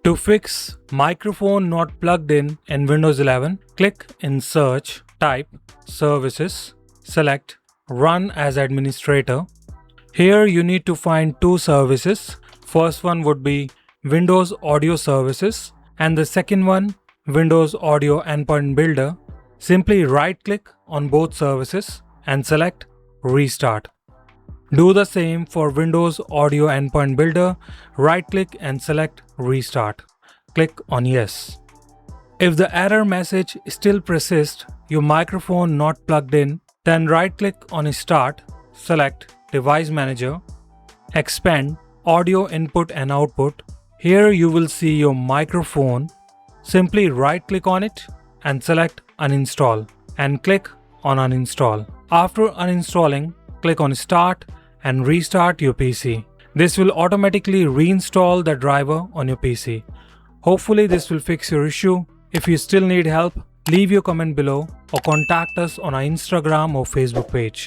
To fix microphone not plugged in Windows 11, click in Search, type Services, select Run as Administrator. Here you need to find two services. First one would be Windows Audio Services and the second one Windows Audio Endpoint Builder. Simply right-click on both services and select Restart. Do the same for Windows Audio Endpoint Builder. Right-click and select Restart. Click on Yes. If the error message still persists, your microphone not plugged in, then right-click on Start, select Device Manager, expand Audio Input and Output. Here you will see your microphone. Simply right-click on it and select Uninstall and click on Uninstall. After uninstalling, click on Start and restart your PC. This will automatically reinstall the driver on your PC. Hopefully this will fix your issue. If you still need help, leave your comment below or contact us on our Instagram or Facebook page.